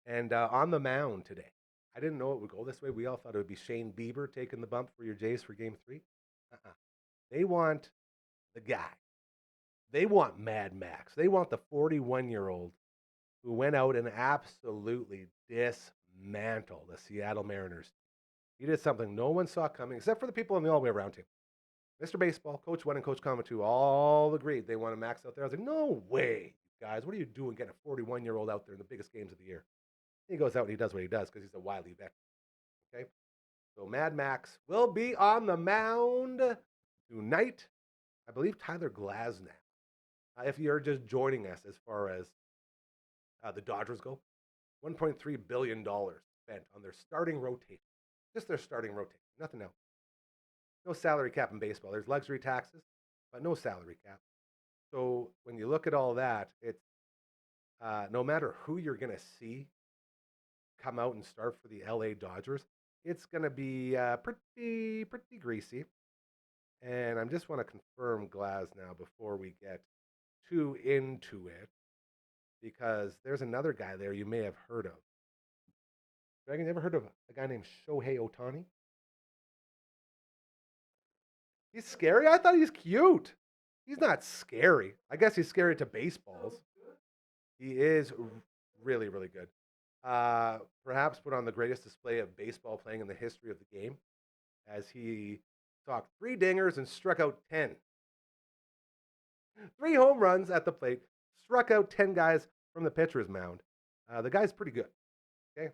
And on the mound today, I didn't know it would go this way. We all thought it would be Shane Bieber taking the bump for your Jays for game 3. Uh-uh. They want the guy. They want Mad Max. They want the 41-year-old who went out and absolutely dismantled the Seattle Mariners. He did something no one saw coming, except for the people on the all-the-way around team. Mr. Baseball, Coach 1 and Coach Comma 2 all agreed they want to max out there. I was like, no way, guys. What are you doing getting a 41-year-old out there in the biggest games of the year? He goes out and he does what he does because he's a wily veteran. Okay? So Mad Max will be on the mound tonight. I believe Tyler Glasnow. If you're just joining us as far as the Dodgers go, $1.3 billion spent on their starting rotation. Just their starting rotation. Nothing else. No salary cap in baseball. There's luxury taxes, but no salary cap. So when you look at all that, it's no matter who you're going to see come out and start for the LA Dodgers, it's going to be pretty greasy. And I just want to confirm Glasnow before we get too into it, because there's another guy there you may have heard of. Dragon, you ever heard of a guy named Shohei Ohtani? He's scary? I thought he's cute. He's not scary. I guess he's scary to baseballs. He is really, really good. Perhaps put on the greatest display of baseball playing in the history of the game, as he talked 3 dingers and struck out 10. 3 home runs at the plate, struck out 10 guys from the pitcher's mound. The guy's pretty good. Okay.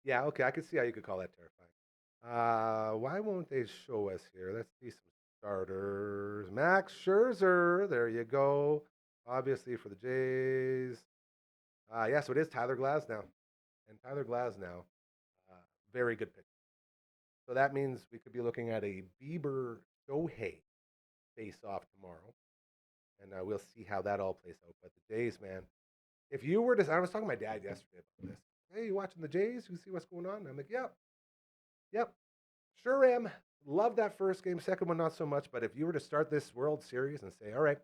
Yeah, okay, I can see how you could call that terrifying. Why won't they show us here? Let's see some starters. Max Scherzer, there you go. Obviously for the Jays. Yeah, so it is Tyler Glasnow. And Tyler Glasnow, very good pitcher. So that means we could be looking at a Bieber Shohei face-off tomorrow. And we'll see how that all plays out. But the Jays, man, if you were to, I was talking to my dad yesterday about this. Hey, you watching the Jays? You see what's going on? And I'm like, yep, sure am. Love that first game. Second one, not so much. But if you were to start this World Series and say, all right,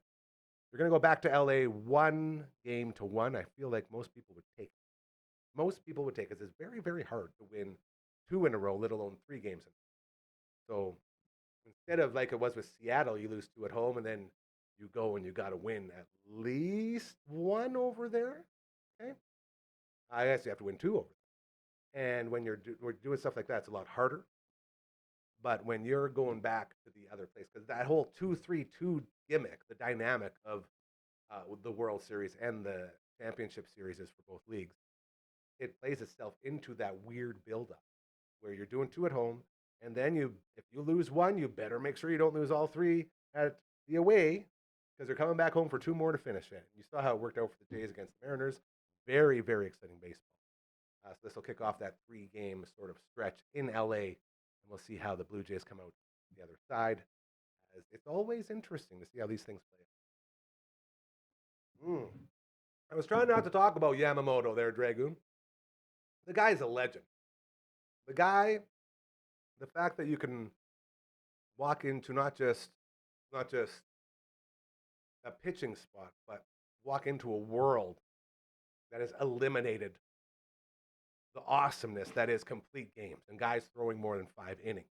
you're going to go back to LA 1-1, I feel like most people would take it. Most people would take it. It's very, very hard to win 2 in a row, let alone 3 games in. So instead of like it was with Seattle, you lose 2 at home and then you go and you got to win at least 1 over there. Okay. I guess you have to win 2 over there. And when we're doing stuff like that, it's a lot harder. But when you're going back to the other place, because that whole 2-3-2 gimmick, the dynamic of the World Series and the Championship Series is for both leagues, it plays itself into that weird buildup where you're doing 2 at home, and then if you lose 1, you better make sure you don't lose all 3 at the away, because they're coming back home for 2 more to finish it. You saw how it worked out for the Jays against the Mariners. Very, very exciting baseball. So this will kick off that 3-game sort of stretch in LA, and we'll see how the Blue Jays come out the other side. As it's always interesting to see how these things play out. I was trying not to talk about Yamamoto there, Dragoon. The guy's a legend. The guy, the fact that you can walk into not just a pitching spot, but walk into a world that has eliminated the awesomeness that is complete games and guys throwing more than 5 innings.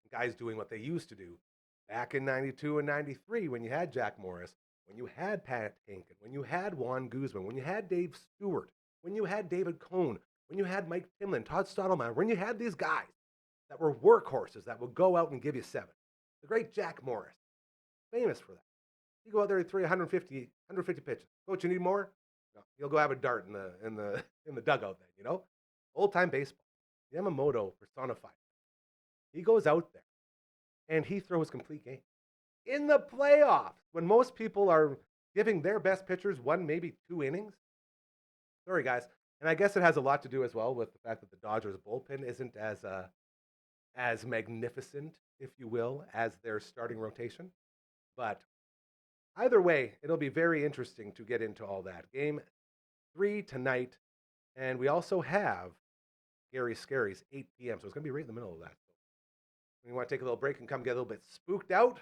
And guys doing what they used to do back in 92 and 93 when you had Jack Morris, when you had Pat Hinkin, when you had Juan Guzman, when you had Dave Stewart, when you had David Cohn, when you had Mike Timlin, Todd Stottlemyre, when you had these guys that were workhorses that would go out and give you 7. The great Jack Morris, famous for that. You go out there and throw 150 pitches. Coach, you need more? No, you'll go have a dart in the dugout then, you know? Old time baseball. Yamamoto personified. He goes out there and he throws complete game. In the playoffs, when most people are giving their best pitchers 1, maybe 2 innings. Sorry, guys. And I guess it has a lot to do as well with the fact that the Dodgers bullpen isn't as magnificent, if you will, as their starting rotation. But Either way, it'll be very interesting to get into all that. Game 3 tonight, and we also have Gary Scary's 8 p.m., so it's going to be right in the middle of that. So when you want to take a little break and come get a little bit spooked out,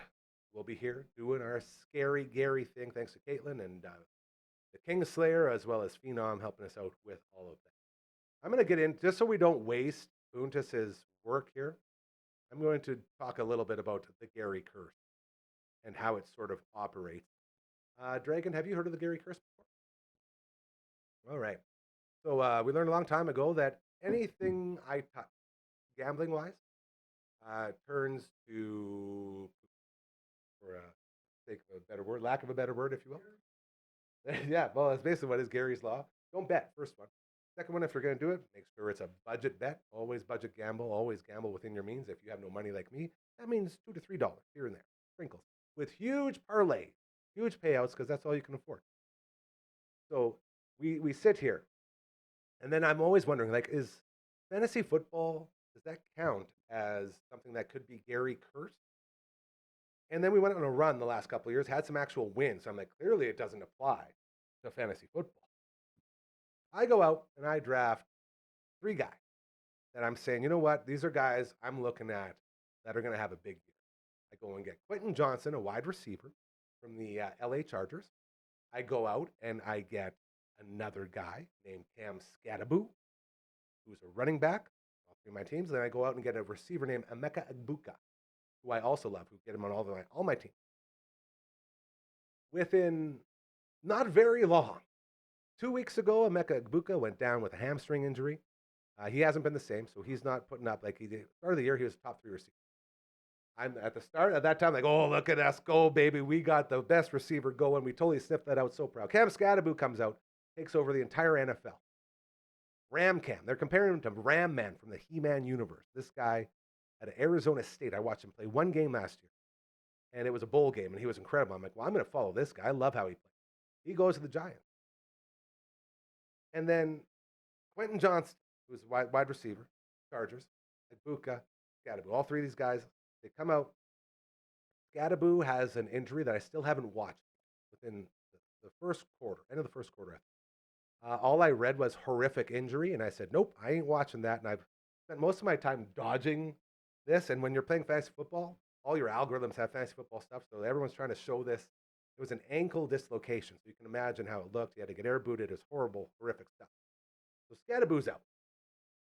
we'll be here doing our Scary Gary thing. Thanks to Caitlin and the Kingslayer, as well as Phenom, helping us out with all of that. I'm going to get in, just so we don't waste Buntus's work here, I'm going to talk a little bit about the Gary curse and how it sort of operates. Dragon, have you heard of the Gary curse before? All right. So we learned a long time ago that anything I touch, gambling wise, turns to, for sake of a better word, lack of a better word, if you will. Yeah, well, that's basically what is Gary's law. Don't bet, first one. Second one, if you're going to do it, make sure it's a budget bet. Always budget gamble. Always gamble within your means. If you have no money like me, that means $2 to $3 here and there, sprinkles, with huge parlay, huge payouts, because that's all you can afford. So we sit here, and then I'm always wondering, like, is fantasy football, does that count as something that could be Gary cursed? And then we went on a run the last couple of years, had some actual wins. So I'm like, clearly it doesn't apply to fantasy football. I go out and I draft 3 guys that I'm saying, you know what? These are guys I'm looking at that are going to have a big year. I go and get Quentin Johnson, a wide receiver from the LA Chargers. I go out and I get another guy named Cam Scattaboo, who's a running back, all 3 of my teams. And then I go out and get a receiver named Emeka Egbuka, who I also love, who get him on all my teams. Within not very long, 2 weeks ago, Emeka Egbuka went down with a hamstring injury. He hasn't been the same, so he's not putting up like he did. Start of the year, he was top 3 receiver. I'm at the start of that time, like, oh, look at us go, baby. We got the best receiver going. We totally sniffed that out. So proud. Cam Scattaboo comes out, takes over the entire NFL. Ram Cam. They're comparing him to Ram Man from the He-Man universe. This guy at Arizona State. I watched him play 1 game last year, and it was a bowl game, and he was incredible. I'm like, well, I'm going to follow this guy. I love how he plays. He goes to the Giants. And then Quentin Johnson, who's a wide receiver, Chargers, Egbuka, Scattaboo. All 3 of these guys, they come out. Scattaboo has an injury that I still haven't watched within the first quarter, end of the first quarter. All I read was horrific injury, and I said, nope, I ain't watching that. And I've spent most of my time dodging this. And when you're playing fantasy football, all your algorithms have fantasy football stuff, so everyone's trying to show this. It was an ankle dislocation, so you can imagine how it looked. He had to get air booted. It was horrible, horrific stuff. So Scattaboo's out.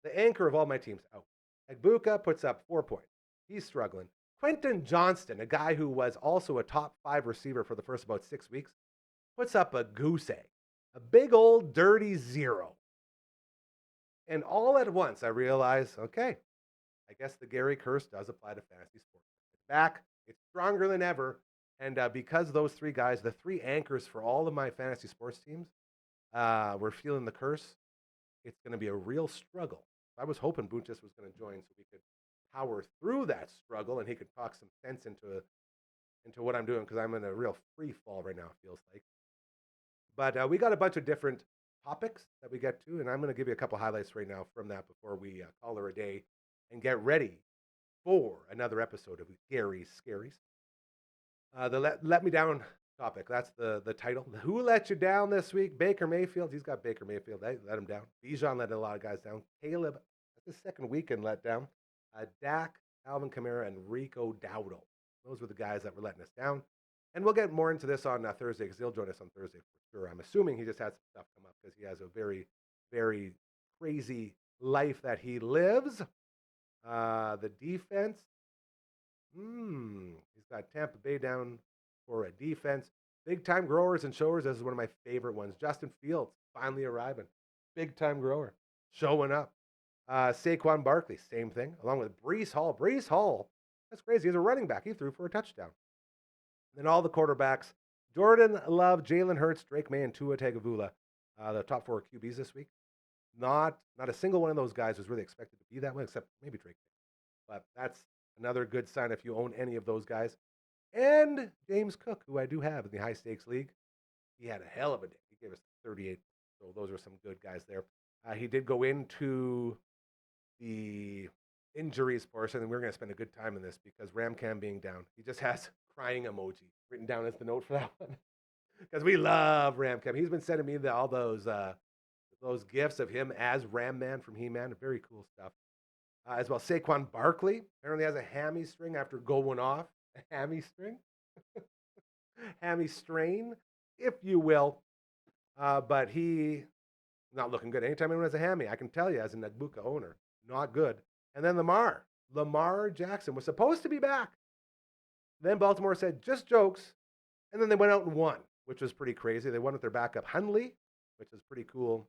The anchor of all my teams out. Egbuka puts up 4 points. He's struggling. Quentin Johnston, a guy who was also a top 5 receiver for the first about 6 weeks, puts up a goose egg, a big old dirty 0. And all at once, I realize, okay, I guess the Gary curse does apply to fantasy sports. It's back. It's stronger than ever. And because those 3 guys, the 3 anchors for all of my fantasy sports teams, were feeling the curse, it's going to be a real struggle. I was hoping Buntis was going to join so we could power through that struggle and he could talk some sense into what I'm doing, because I'm in a real free fall right now, it feels like. But we got a bunch of different topics that we get to, and I'm going to give you a couple highlights right now from that before we call her a day and get ready for another episode of Gary's Scaries. The let me down topic. That's the title. Who let you down this week? Baker Mayfield. He's got Baker Mayfield. They let him down. Bijan let a lot of guys down. Caleb, that's his second weekend let down. Dak, Alvin Kamara, and Rico Dowdle. Those were the guys that were letting us down. And we'll get more into this on Thursday, because he'll join us on Thursday for sure. I'm assuming he just had some stuff come up because he has a very, very crazy life that he lives. The defense. He's got Tampa Bay down for a defense. Big time growers and showers. This is one of my favorite ones. Justin Fields finally arriving. Big time grower showing up. Saquon Barkley, same thing, along with Breece Hall. Breece Hall, that's crazy. He's a running back. He threw for a touchdown. Then all the quarterbacks: Jordan Love, Jalen Hurts, Drake May, and Tua Tagovailoa, the top 4 QBs this week. Not a single one of those guys was really expected to be that way, except maybe Drake May. But that's another good sign if you own any of those guys. And James Cook, who I do have in the high stakes league, he had a hell of a day. He gave us 38. So those are some good guys there. He did go into the injuries portion, and we're going to spend a good time in this because Ramcam being down, he just has crying emoji written down as the note for that one. Because we love Ramcam. He's been sending me all those gifts of him as Ram Man from He-Man. Very cool stuff. As well, Saquon Barkley apparently has a hammy string after going off. A hammy string? Hammy strain, if you will. But he not looking good. Anytime anyone has a hammy, I can tell you as a Nagbuka owner, not good. And then Lamar Jackson was supposed to be back. Then Baltimore said, just jokes. And then they went out and won, which was pretty crazy. They won with their backup Hundley, which is pretty cool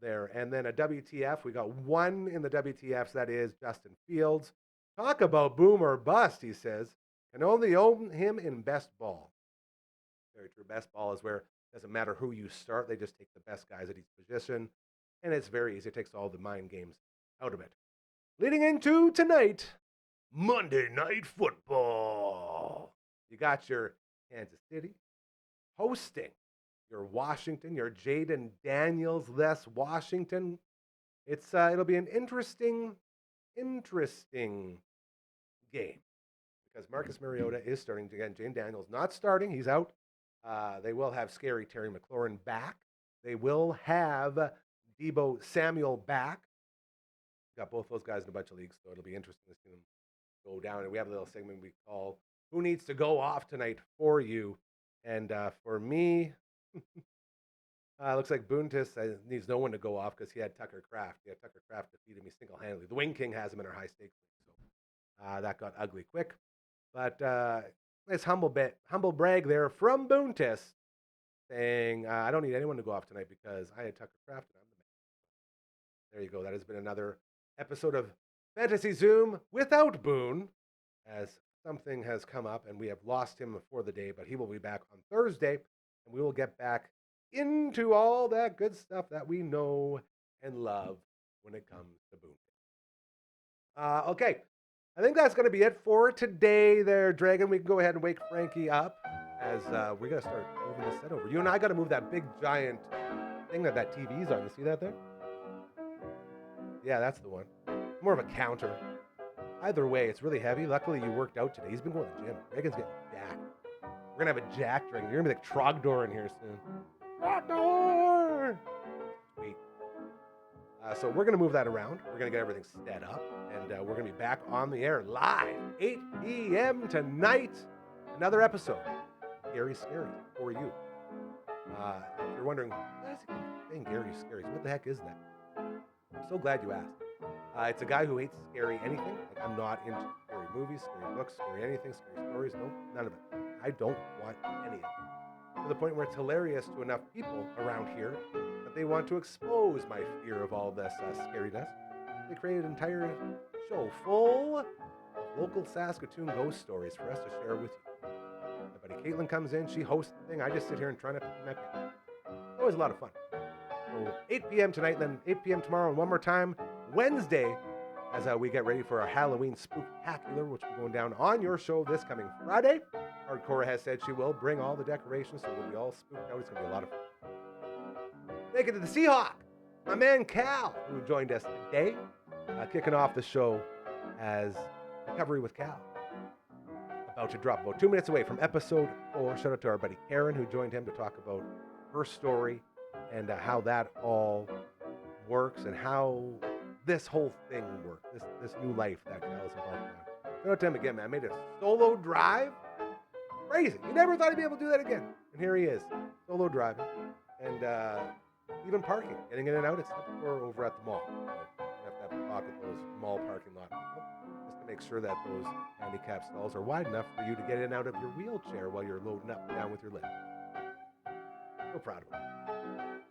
there. And then a WTF. We got one in the WTFs. That is Justin Fields. Talk about boom or bust, he says. Can only own him in best ball. Very true. Best ball is where it doesn't matter who you start. They just take the best guys at each position. And it's very easy. It takes all the mind games out of it. Leading into tonight, Monday Night Football. You got your Kansas City hosting your Washington, your Jaden Daniels-less Washington. It'll be an interesting game because Marcus Mariota is starting again. Jaden Daniels not starting; he's out. They will have scary Terry McLaurin back. They will have Deebo Samuel back. Got both those guys in a bunch of leagues, so it'll be interesting to see them go down. And we have a little segment we call "Who Needs to Go Off Tonight for You?" And for me, looks like Buntis needs no one to go off because he had Tucker Kraft. He had Tucker Kraft defeated me single-handedly. The Wing King has him in our high-stakes league, so that got ugly quick. But nice humble brag there from Buntis saying, I don't need anyone to go off tonight because I had Tucker Kraft and I'm the man. There you go. That has been another episode of Fantasy Zoom without Boone, as something has come up and we have lost him for the day, but he will be back on Thursday and we will get back into all that good stuff that we know and love when it comes to Boone. Okay, I think that's going to be it for today there, Dragon. We can go ahead and wake Frankie up as we're going to start moving this set over. You and I got to move that big giant thing that TV's on. You see that there? Yeah, that's the one. More of a counter. Either way, it's really heavy. Luckily, you worked out today. He's been going to the gym. Reagan's getting jacked. We're going to have a jack drink. You're going to be like Trogdor in here soon. Trogdor! Sweet. So we're going to move that around. We're going to get everything set up. And we're going to be back on the air live, 8 p.m. tonight. Another episode. Gary Scary for you. If you're wondering, why is he saying Gary Scary? What the heck is that? I'm so glad you asked. It's a guy who hates scary anything. Like, I'm not into scary movies, scary books, scary anything, scary stories. No, none of it. I don't want any of it. To the point where it's hilarious to enough people around here that they want to expose my fear of all this scariness. They created an entire show full of local Saskatoon ghost stories for us to share with you. My buddy Caitlin comes in, she hosts the thing. I just sit here and try not to be my pick. It's always a lot of fun. So 8 p.m. tonight, then 8 p.m. tomorrow, and one more time Wednesday as we get ready for our Halloween Spooktacular, which will be going down on your show this coming Friday. Hardcore has said she will bring all the decorations, so we'll be all spooked out. It's going to be a lot of fun. Thank you to the Seahawk, my man Cal, who joined us today, kicking off the show as Recovery with Cal. About to drop, about 2 minutes away from episode 4. Shout out to our buddy Karen, who joined him to talk about her story and how that all works and how this whole thing works, this new life that Cal is embarking on. Shout out to him again, man. I made a solo drive. Crazy. He never thought he'd be able to do that again. And here he is, solo driving. And even parking, getting in and out. It's over at the mall. So you have to pocket those mall parking lot people just to make sure that those handicap stalls are wide enough for you to get in and out of your wheelchair while you're loading up and down with your lift. So proud of him.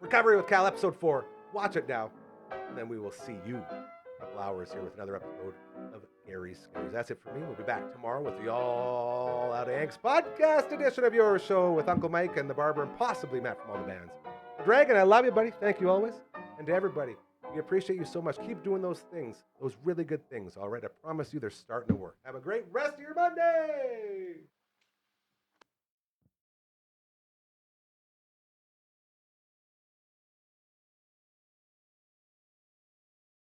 Recovery with Cal, episode 4. Watch it now. And then we will see you in a couple hours here with another episode of Gary's Scaries. That's it for me. We'll be back tomorrow with the All Out of Angst podcast edition of your show with Uncle Mike and the Barber and possibly Matt from all the bands. Dragon, I love you, buddy. Thank you always. And to everybody, we appreciate you so much. Keep doing those things, those really good things, all right? I promise you they're starting to work. Have a great rest of your Monday.